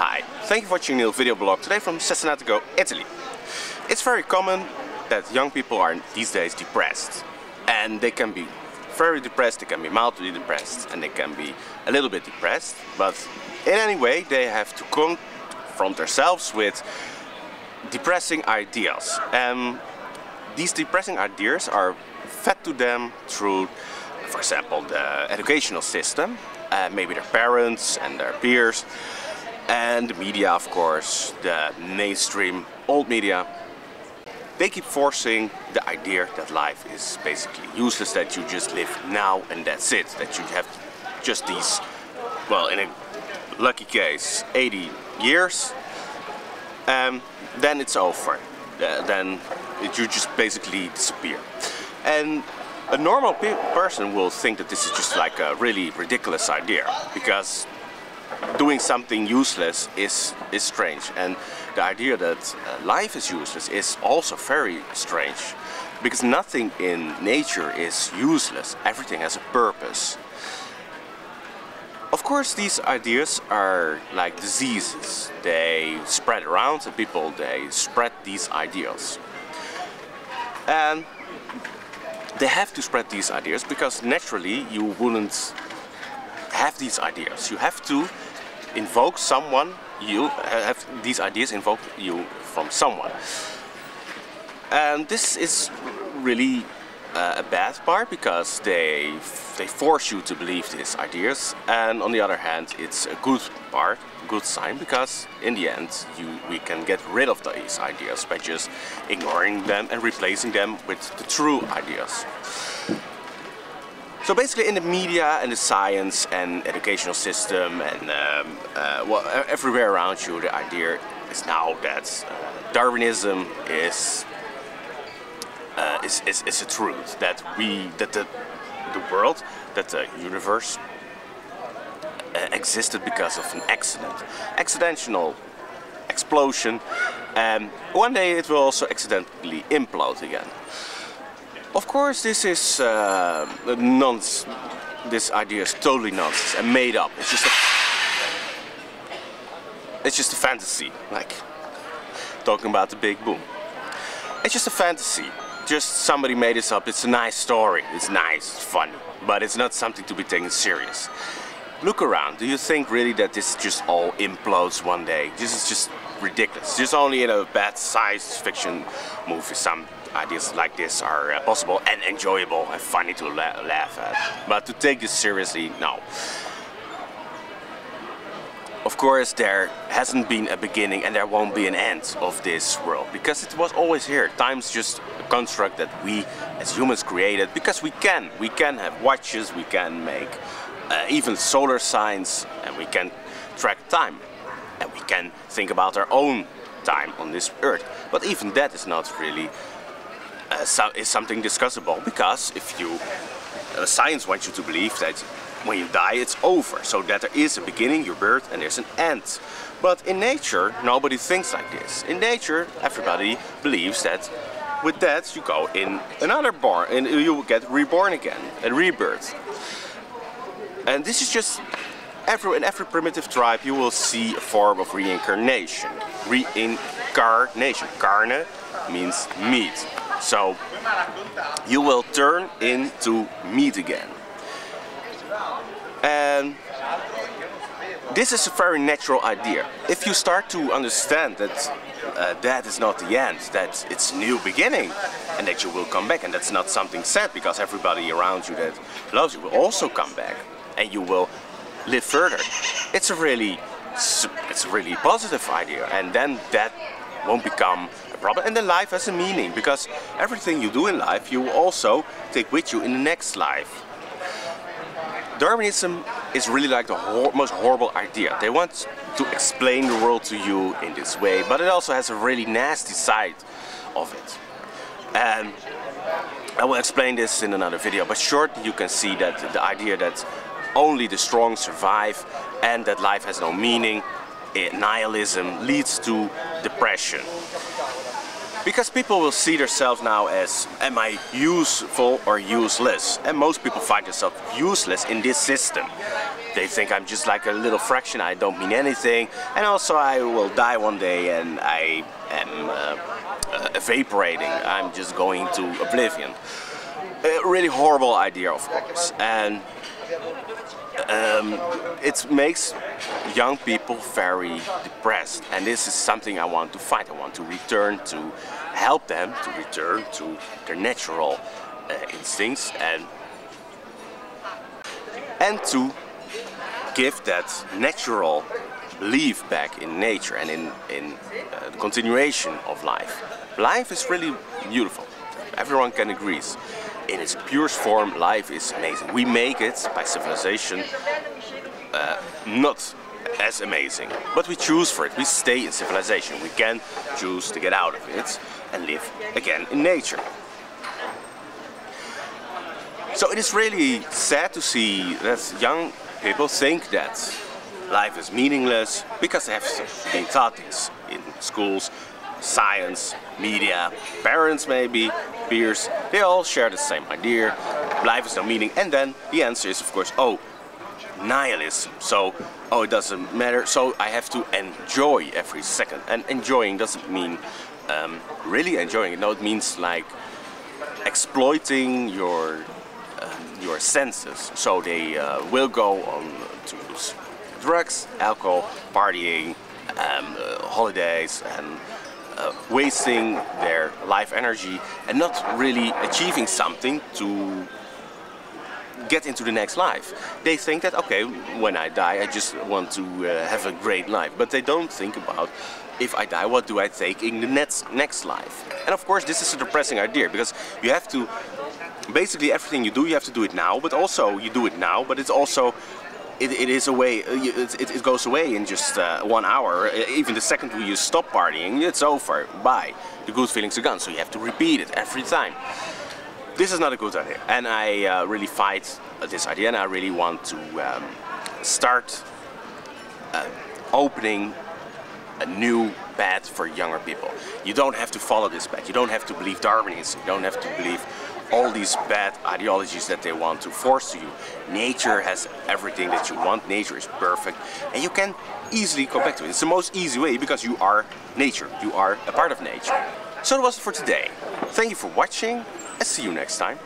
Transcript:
Hi, thank you for watching a new video blog today from Cesenatico, Italy. It's very common that young people are these days depressed. And they can be very depressed, they can be mildly depressed, and they can be a little bit depressed. But in any way, they have to confront themselves with depressing ideas. These depressing ideas are fed to them through, for example, the educational system, maybe their parents and their peers, and the media, of course, the mainstream old media. They keep forcing the idea that life is basically useless, that you just live now and that's it, that you have just these, well, in a lucky case, 80 years, then it's over. Then you just basically disappear. And a normal person will think that this is just like a really ridiculous idea, because doing something useless is strange, and the idea that life is useless is also very strange, because nothing in nature is useless. Everything has a purpose. Of course, these ideas are like diseases. They spread around, and people, they spread these ideas. And they have to spread these ideas because naturally you wouldn't have these ideas. You have to invoke someone, you have these ideas invoke you from someone. And this is really a bad part, because they force you to believe these ideas. And on the other hand, it's a good part, good sign, because in the end we can get rid of these ideas by just ignoring them and replacing them with the true ideas. So basically, in the media and the science and educational system and well, everywhere around you, the idea is now that Darwinism is a truth, that the world, that the universe existed because of an accidental explosion, and one day it will also accidentally implode again. Of course, this is nonsense. This idea is totally nonsense and made up. It's just a fantasy, like talking about the Big Boom. It's just a fantasy. Just somebody made this up. It's a nice story. It's nice, it's funny, but it's not something to be taken serious. Look around. Do you think really that this just all implodes one day? This is just ridiculous. Just only in a bad science fiction movie some ideas like this are possible and enjoyable and funny to laugh at. But to take this seriously, no. Of course, there hasn't been a beginning and there won't be an end of this world, because it was always here. Time's just a construct that we as humans created because we can. We can have watches, we can make even solar signs, and we can track time. And we can think about our own time on this earth. But even that is not really is something discussable, because if you science wants you to believe that when you die it's over, so that there is a beginning, your birth, and there's an end. But in nature nobody thinks like this. In nature everybody believes that with that you go in another born, and you get reborn again, a rebirth. And this is just in every primitive tribe you will see a form of reincarnation. Reincarnation. Carne means meat. So you will turn into meat again. And this is a very natural idea. If you start to understand that that is not the end, that it's a new beginning, and that you will come back, and that's not something sad, because everybody around you that loves you will also come back, and you will live further. It's a really positive idea, and then that won't become a problem, and then life has a meaning, because everything you do in life you will also take with you in the next life. Darwinism is really like the most horrible idea. They want to explain the world to you in this way, but it also has a really nasty side of it. And I will explain this in another video, but shortly you can see that the idea that only the strong survive and that life has no meaning, nihilism, leads to depression. Because people will see themselves now as, am I useful or useless? And most people find themselves useless in this system. They think I'm just like a little fraction, I don't mean anything, and also I will die one day and I am evaporating, I'm just going to oblivion. A really horrible idea, of course, and it makes young people very depressed, and this is something I want to fight. I want to return to help them to return to their natural instincts and to give that natural belief back in nature and in the continuation of life. Life is really beautiful. Everyone can agree. In its purest form, life is amazing. We make it by civilization not as amazing, but we choose for it. We stay in civilization. We can choose to get out of it and live again in nature. So it is really sad to see that young people think that life is meaningless because they have been taught this in schools, science, media, parents maybe, peers, they all share the same idea. Life is no meaning, and then the answer is of course, oh, nihilism. So, oh, it doesn't matter, so I have to enjoy every second. And enjoying doesn't mean really enjoying it. No, it means like exploiting your senses. So they will go on to drugs, alcohol, partying, holidays, and wasting their life energy and not really achieving something to get into the next life. They think that, okay, when I die I just want to have a great life, but they don't think about, if I die, what do I take in the next life? And of course this is a depressing idea, because you have to, basically everything you do, you have to do it now, but also you do it now, but it's also it is a way, it goes away in just 1 hour. Even the second you stop partying, it's over, bye. The good feelings are gone, so you have to repeat it every time. This is not a good idea, and I really fight this idea, and I really want to start opening a new path for younger people. You don't have to follow this path, you don't have to believe Darwinism, you don't have to believe all these bad ideologies that they want to force to you. Nature has everything that you want, nature is perfect, and you can easily go back to it. It's the most easy way, because you are nature, you are a part of nature. So that was it for today. Thank you for watching, and see you next time.